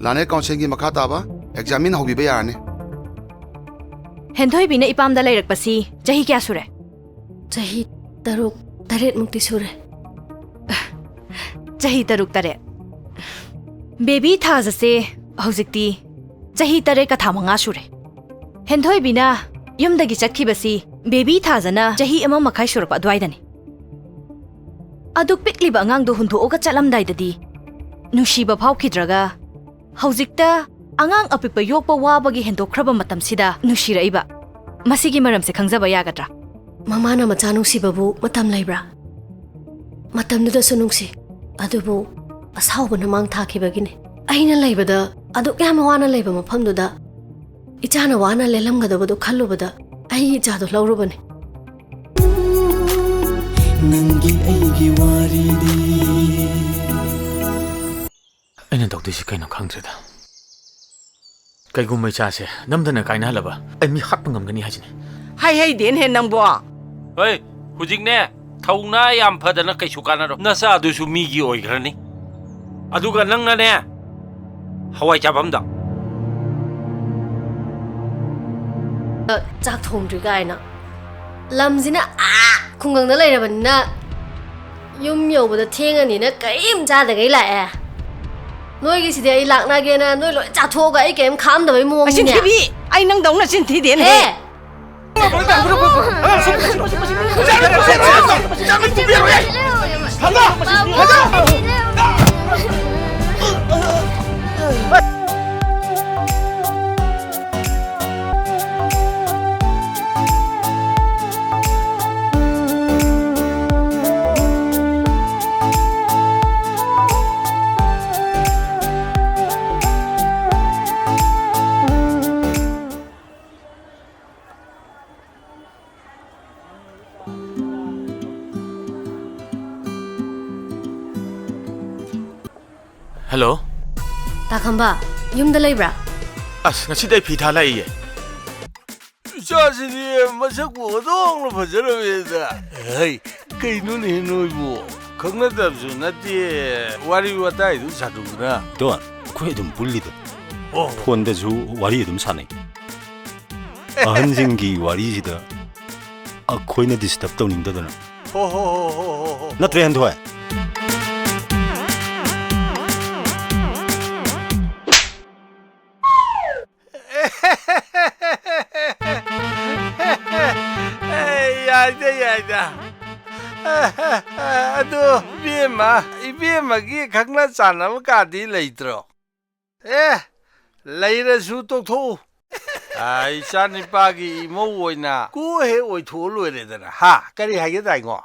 Lane Council ki makhataba examine hobi bayane. Hendhoi bina ipam da lairak pasi jahi kya sure? Jahi taruk taret mukti sure. Jahi taruk taret. Baby thaza se hauzikti jahi taret ka thamanga sure. Hendhoi bina yumdagi chakhi basi baby thaza na jahi ama makhai sure pa dwaidani. Aduk pikli ba ngang do hundu oga chalam dai dadi. Nushi ba phau khidraga. Hauzikta angang apikpa yokpa wabagi hendokraba matam sida nushira iba. Masigi maram se khangjaba yagadra. Mama na macha nungsibabu matam laibra. Matam nuda su nungsi. Adubu asauba namang thakibagine. Aina laibada aduk yam wana laiba mafamduda. Ichana wana lelamgadabadu khallubada ai ijadu laurubane. Nangi aigi waridi. Aina tawdisi kaino khangtreda. Kaiku mai chase namdana kaina laba ai mi hakpa ngamgani hajini. Hai den hen nangbo. Hey, hujikne thauna yam phadana kaisu kanaro. Nasa adusu migi oigrani. Aduga nangna ne hawai chaphamda. Chak thongdri gaina. Lamjina khungangda lairabanna yum yobada thengani na kaim chadagai lae. Noi gi sidi ai lakna ge na noi loi chathoga ai kem kham da bai mong ni. Asin thibi ai nang dong na sin thi den he. Hello? Takamba, yumda laibra. As ngasidai pitha lai ye. Chasini masaku dong lo fajarabeda. Hey, kainu ne noibo. Khangna dabsu nati wari watai du sadugna. Don, koi dum bullido. Oh, fonda ju wari dum sanai. Ahanjingi wari jida a koina disturb tawning dadana. ho. Natre handhoy. Ya. Aduh, Bima ki khangna chana ma ka di leitro. Leira su tok tho. Ai chani pa gi mo oina ku he oi tho loi le da ha kari ha ge dai ngo.